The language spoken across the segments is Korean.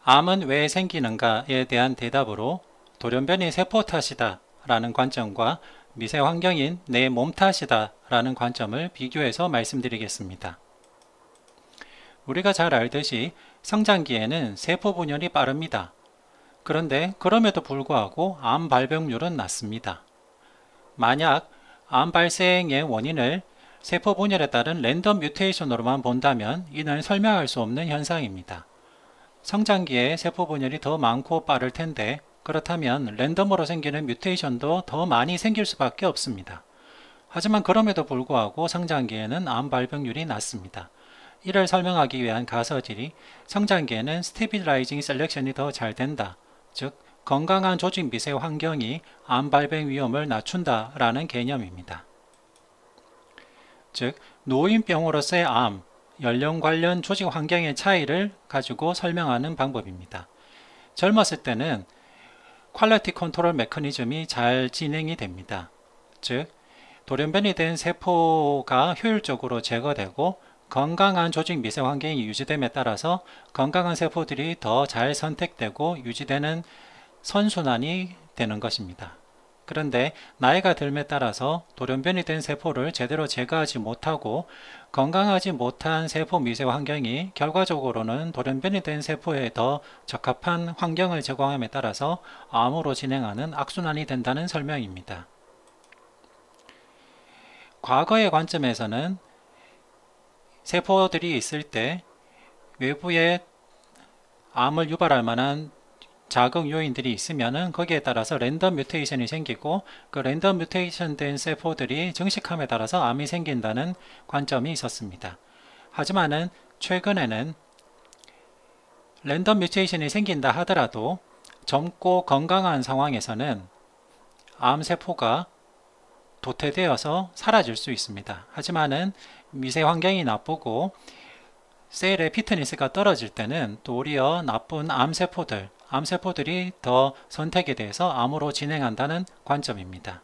암은 왜 생기는가에 대한 대답으로 돌연변이 세포 탓이다 라는 관점과 미세 환경인 내 몸 탓이다 라는 관점을 비교해서 말씀드리겠습니다. 우리가 잘 알듯이 성장기에는 세포 분열이 빠릅니다. 그런데 그럼에도 불구하고 암 발병률은 낮습니다. 만약 암 발생의 원인을 세포 분열에 따른 랜덤 뮤테이션으로만 본다면 이는 설명할 수 없는 현상입니다. 성장기에 세포 분열이 더 많고 빠를 텐데 그렇다면 랜덤으로 생기는 뮤테이션도 더 많이 생길 수밖에 없습니다. 하지만 그럼에도 불구하고 성장기에는 암 발병률이 낮습니다. 이를 설명하기 위한 가설이 성장기에는 스테빌라이징 셀렉션이 더 잘 된다, 즉 건강한 조직 미세 환경이 암 발병 위험을 낮춘다 라는 개념입니다. 즉 노인병으로서의 암, 연령 관련 조직 환경의 차이를 가지고 설명하는 방법입니다. 젊었을 때는 퀄리티 컨트롤 메커니즘이 잘 진행이 됩니다. 즉 돌연변이 된 세포가 효율적으로 제거되고 건강한 조직 미세 환경이 유지됨에 따라서 건강한 세포들이 더 잘 선택되고 유지되는 선순환이 되는 것입니다. 그런데 나이가 듦에 따라서 돌연변이 된 세포를 제대로 제거하지 못하고 건강하지 못한 세포 미세 환경이 결과적으로는 돌연변이 된 세포에 더 적합한 환경을 제공함에 따라서 암으로 진행하는 악순환이 된다는 설명입니다. 과거의 관점에서는 세포들이 있을 때 외부에 암을 유발할 만한 자극 요인들이 있으면은 거기에 따라서 랜덤 뮤테이션이 생기고 그 랜덤 뮤테이션 된 세포들이 증식함에 따라서 암이 생긴다는 관점이 있었습니다. 하지만은 최근에는 랜덤 뮤테이션이 생긴다 하더라도 젊고 건강한 상황에서는 암 세포가 도태되어서 사라질 수 있습니다. 하지만은 미세 환경이 나쁘고 셀의 피트니스가 떨어질 때는 도리어 나쁜 암세포들이 더 선택이 돼서 암으로 진행한다는 관점입니다.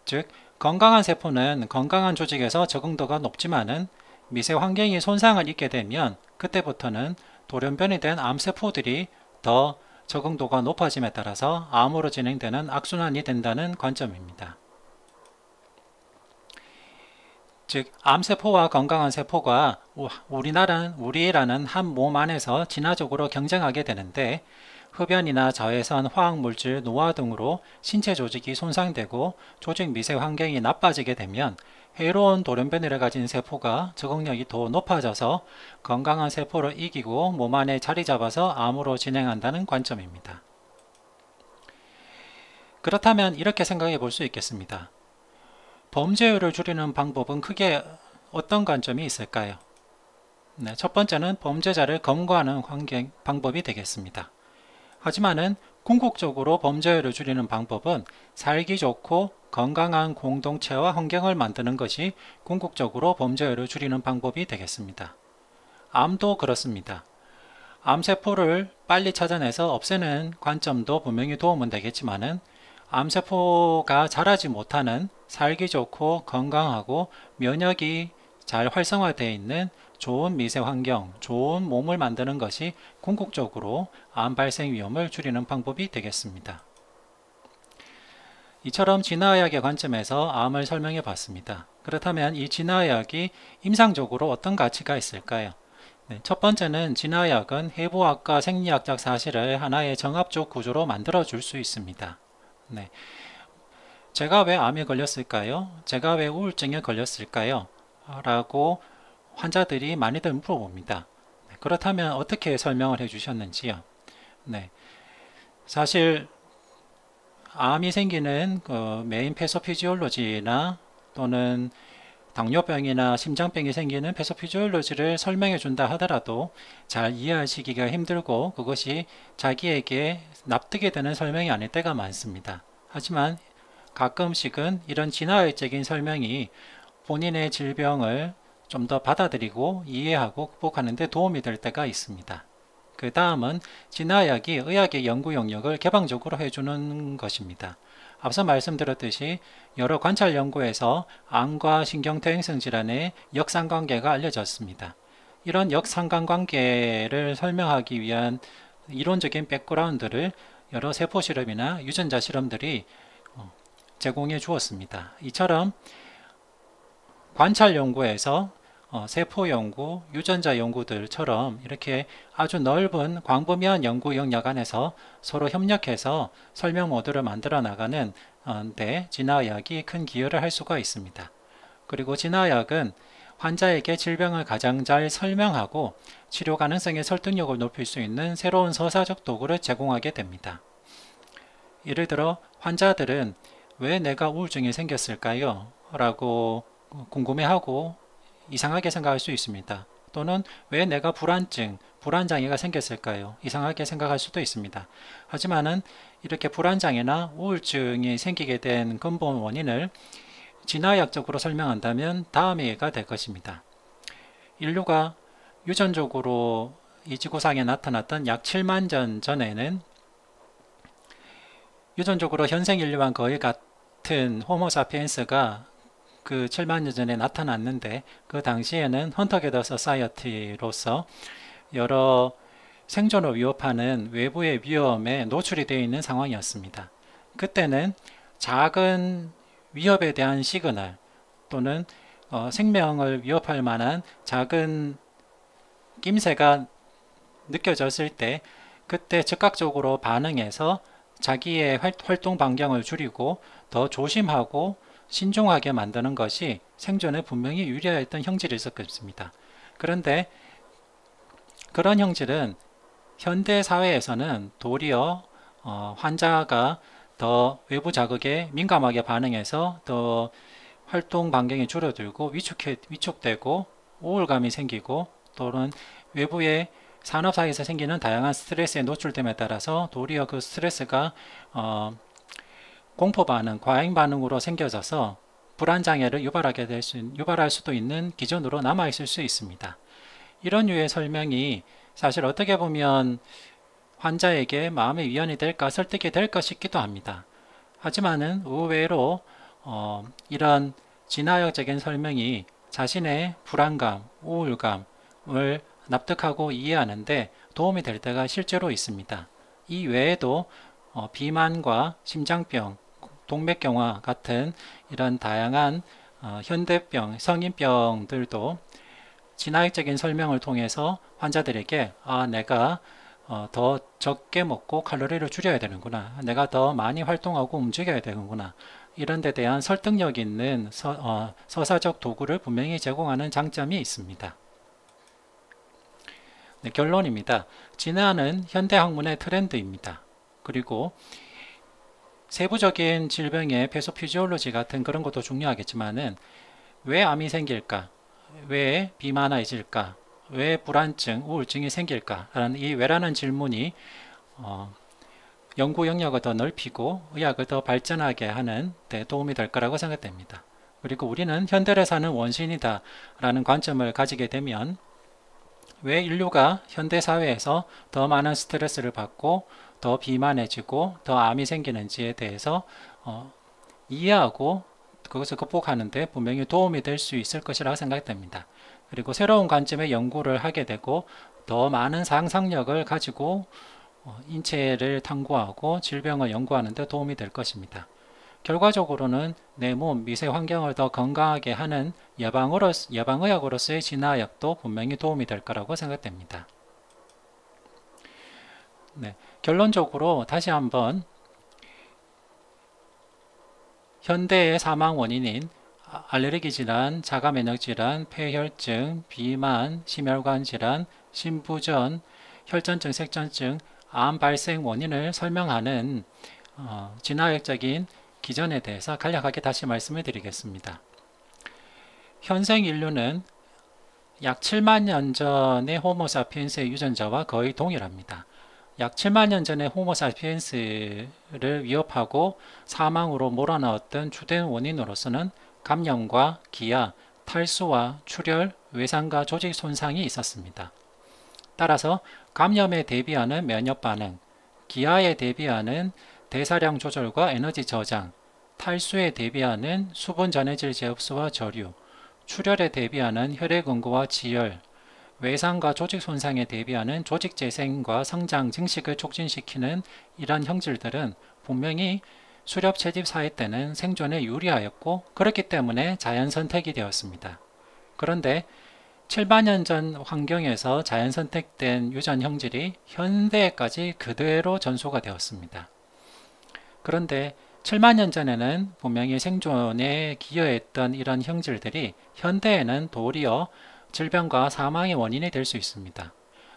즉 건강한 세포는 건강한 조직에서 적응도가 높지만은 미세 환경이 손상을 입게 되면 그때부터는 돌연변이 된 암세포들이 더 적응도가 높아짐에 따라서 암으로 진행되는 악순환이 된다는 관점입니다. 즉 암세포와 건강한 세포가 우리라는 한 몸 안에서 진화적으로 경쟁하게 되는데 흡연이나 자외선, 화학물질, 노화 등으로 신체 조직이 손상되고 조직 미세 환경이 나빠지게 되면 해로운 돌연변이를 가진 세포가 적응력이 더 높아져서 건강한 세포를 이기고 몸 안에 자리 잡아서 암으로 진행한다는 관점입니다. 그렇다면 이렇게 생각해 볼 수 있겠습니다. 범죄율을 줄이는 방법은 크게 어떤 관점이 있을까요? 네, 첫 번째는 범죄자를 검거하는 방법이 되겠습니다. 하지만은 궁극적으로 범죄율을 줄이는 방법은 살기 좋고 건강한 공동체와 환경을 만드는 것이 궁극적으로 범죄율을 줄이는 방법이 되겠습니다. 암도 그렇습니다. 암세포를 빨리 찾아내서 없애는 관점도 분명히 도움은 되겠지만은 암세포가 자라지 못하는 살기 좋고 건강하고 면역이 잘 활성화되어 있는 좋은 미세 환경, 좋은 몸을 만드는 것이 궁극적으로 암 발생 위험을 줄이는 방법이 되겠습니다. 이처럼 진화의학의 관점에서 암을 설명해 봤습니다. 그렇다면 이 진화의학이 임상적으로 어떤 가치가 있을까요? 네, 첫 번째는 진화의학은 해부학과 생리학적 사실을 하나의 정합적 구조로 만들어 줄 수 있습니다. 네. 제가 왜 암에 걸렸을까요? 제가 왜 우울증에 걸렸을까요? 라고 환자들이 많이들 물어봅니다. 그렇다면 어떻게 설명을 해 주셨는지요? 네. 사실 암이 생기는 그 메인 패소피지올로지나 또는 당뇨병이나 심장병이 생기는 패소피지올로지를 설명해 준다 하더라도 잘 이해하시기가 힘들고 그것이 자기에게 납득이 되는 설명이 아닐 때가 많습니다. 하지만 가끔씩은 이런 진화학적인 설명이 본인의 질병을 좀 더 받아들이고 이해하고 극복하는 데 도움이 될 때가 있습니다. 그 다음은 진화의학이 의학의 연구 영역을 개방적으로 해주는 것입니다. 앞서 말씀드렸듯이 여러 관찰 연구에서 암과 신경퇴행성 질환의 역상관계가 알려졌습니다. 이런 역상관관계를 설명하기 위한 이론적인 백그라운드를 여러 세포 실험이나 유전자 실험들이 제공해 주었습니다. 이처럼 관찰 연구에서 세포 연구, 유전자 연구들처럼 이렇게 아주 넓은 광범위한 연구 영역 안에서 서로 협력해서 설명 모듈을 만들어 나가는 데 진화의학이 큰 기여를 할 수가 있습니다. 그리고 진화의학은 환자에게 질병을 가장 잘 설명하고 치료 가능성의 설득력을 높일 수 있는 새로운 서사적 도구를 제공하게 됩니다. 예를 들어 환자들은 왜 내가 우울증이 생겼을까요? 라고 궁금해하고 이상하게 생각할 수 있습니다. 또는 왜 내가 불안장애가 생겼을까요? 이상하게 생각할 수도 있습니다. 하지만은 이렇게 불안장애나 우울증이 생기게 된 근본 원인을 진화의학적으로 설명한다면 다음의 예가 될 것입니다. 인류가 유전적으로 이 지구상에 나타났던 약 7만 년 전에는 유전적으로 현생 인류와 거의 같은 호모사피엔스가 그 7만 년 전에 나타났는데 그 당시에는 헌터 게더 소사이어티로서 여러 생존을 위협하는 외부의 위험에 노출이 되어 있는 상황이었습니다. 그때는 작은 위협에 대한 시그널 또는 생명을 위협할 만한 작은 낌새가 느껴졌을 때 그때 즉각적으로 반응해서 자기의 활동 반경을 줄이고 더 조심하고 신중하게 만드는 것이 생존에 분명히 유리했던 형질이 있었습니다. 그런데 그런 형질은 현대 사회에서는 도리어 환자가 더 외부 자극에 민감하게 반응해서 더 활동 반경이 줄어들고 위축되고 우울감이 생기고 또는 외부의 산업사회에서 생기는 다양한 스트레스에 노출됨에 따라서 도리어 그 스트레스가 공포 반응, 과잉 반응으로 생겨져서 불안장애를 유발할 수도 있는 기전으로 남아있을 수 있습니다. 이런 류의 설명이 사실 어떻게 보면 환자에게 마음의 위안이 될까 설득이 될까 싶기도 합니다. 하지만은 의외로 이런 진화학적인 설명이 자신의 불안감, 우울감을 납득하고 이해하는데 도움이 될 때가 실제로 있습니다. 이 외에도 비만과 심장병, 동맥경화 같은 이런 다양한 현대병, 성인병들도 진화학적인 설명을 통해서 환자들에게 내가 더 적게 먹고 칼로리를 줄여야 되는구나. 내가 더 많이 활동하고 움직여야 되는구나. 이런 데 대한 설득력 있는 서사적 도구를 분명히 제공하는 장점이 있습니다. 네, 결론입니다. 진화는 현대 학문의 트렌드입니다. 그리고 세부적인 질병의 패소피지올로지 같은 그런 것도 중요하겠지만은 왜 암이 생길까? 왜 비만해질까? 왜 불안증, 우울증이 생길까? 라는 이 왜라는 질문이 연구 영역을 더 넓히고 의학을 더 발전하게 하는 데 도움이 될 거라고 생각됩니다. 그리고 우리는 현대를 사는 원시인이다 라는 관점을 가지게 되면 왜 인류가 현대사회에서 더 많은 스트레스를 받고 더 비만해지고 더 암이 생기는지에 대해서 이해하고 그것을 극복하는 데 분명히 도움이 될 수 있을 것이라 생각됩니다. 그리고 새로운 관점의 연구를 하게 되고 더 많은 상상력을 가지고 인체를 탐구하고 질병을 연구하는 데 도움이 될 것입니다. 결과적으로는 내 몸, 미세 환경을 더 건강하게 하는 예방의학으로서의 진화약도 분명히 도움이 될 거라고 생각됩니다. 네, 결론적으로 다시 한번 현대의 사망 원인인 알레르기 질환, 자가 면역 질환, 폐혈증, 비만, 심혈관 질환, 심부전, 혈전증, 색전증, 암 발생 원인을 설명하는 진화학적인 기전에 대해서 간략하게 다시 말씀을 드리겠습니다. 현생 인류는 약 7만 년 전의 호모사피엔스의 유전자와 거의 동일합니다. 약 7만 년 전의 호모사피엔스를 위협하고 사망으로 몰아넣었던 주된 원인으로서는 감염과 기아, 탈수와 출혈, 외상과 조직 손상이 있었습니다. 따라서 감염에 대비하는 면역 반응, 기아에 대비하는 대사량 조절과 에너지 저장, 탈수에 대비하는 수분 전해질 제흡수와 저류, 출혈에 대비하는 혈액 응고와 지혈, 외상과 조직 손상에 대비하는 조직 재생과 성장 증식을 촉진시키는 이러한 형질들은 분명히 수렵 채집 사회 때는 생존에 유리하였고 그렇기 때문에 자연 선택이 되었습니다. 그런데 7만 년 전 환경에서 자연 선택된 유전 형질이 현대에까지 그대로 전수가 되었습니다. 그런데 7만 년 전에는 분명히 생존에 기여했던 이런 형질들이 현대에는 도리어 질병과 사망의 원인이 될 수 있습니다.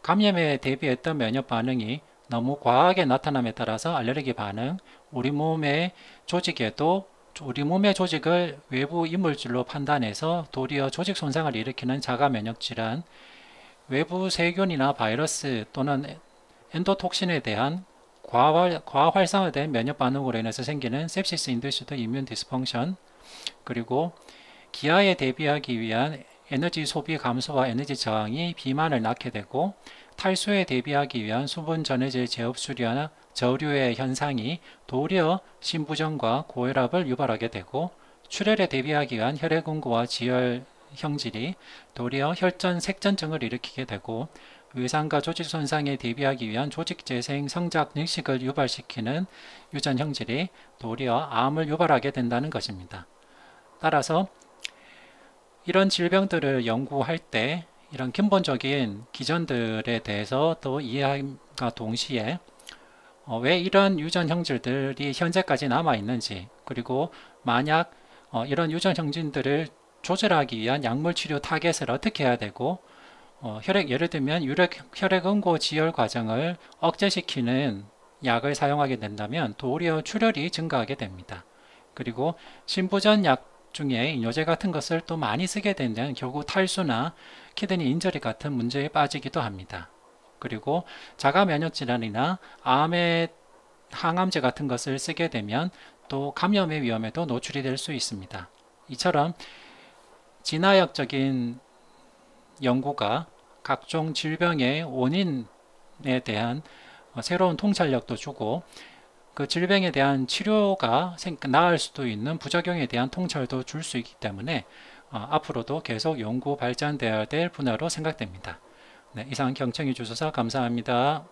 감염에 대비했던 면역 반응이 너무 과하게 나타남에 따라서 알레르기 반응, 우리 몸의 조직을 외부 이물질로 판단해서 도리어 조직 손상을 일으키는 자가 면역 질환, 외부 세균이나 바이러스 또는 엔도톡신에 대한 과활성화된 면역 반응으로 인해서 생기는 sepsis induced immune dysfunction, 그리고 기아에 대비하기 위한 에너지 소비 감소와 에너지 저항이 비만을 낳게 되고, 탈수에 대비하기 위한 수분 전해질 재흡수류나 저류의 현상이 도리어 심부전과 고혈압을 유발하게 되고, 출혈에 대비하기 위한 혈액응고와 지혈 형질이 도리어 혈전 색전증을 일으키게 되고, 외상과 조직 손상에 대비하기 위한 조직 재생 성장 증식을 유발시키는 유전 형질이 도리어 암을 유발하게 된다는 것입니다. 따라서 이런 질병들을 연구할 때 이런 근본적인 기전들에 대해서 또 이해함과 동시에 왜 이런 유전 형질들이 현재까지 남아 있는지, 그리고 만약 이런 유전 형질들을 조절하기 위한 약물 치료 타겟을 어떻게 해야 되고, 예를 들면 혈액응고 지혈 과정을 억제시키는 약을 사용하게 된다면 도리어 출혈이 증가하게 됩니다. 그리고 심부전 약 중에 이뇨제 같은 것을 또 많이 쓰게 되면 결국 탈수나 키드니 인저리 같은 문제에 빠지기도 합니다. 그리고 자가 면역 질환이나 암의 항암제 같은 것을 쓰게 되면 또 감염의 위험에도 노출이 될 수 있습니다. 이처럼 진화학적인 연구가 각종 질병의 원인에 대한 새로운 통찰력도 주고, 그 질병에 대한 치료가 나을 수도 있는 부작용에 대한 통찰도 줄 수 있기 때문에 앞으로도 계속 연구 발전되어야 될 분야로 생각됩니다. 네, 이상 경청해 주셔서 감사합니다.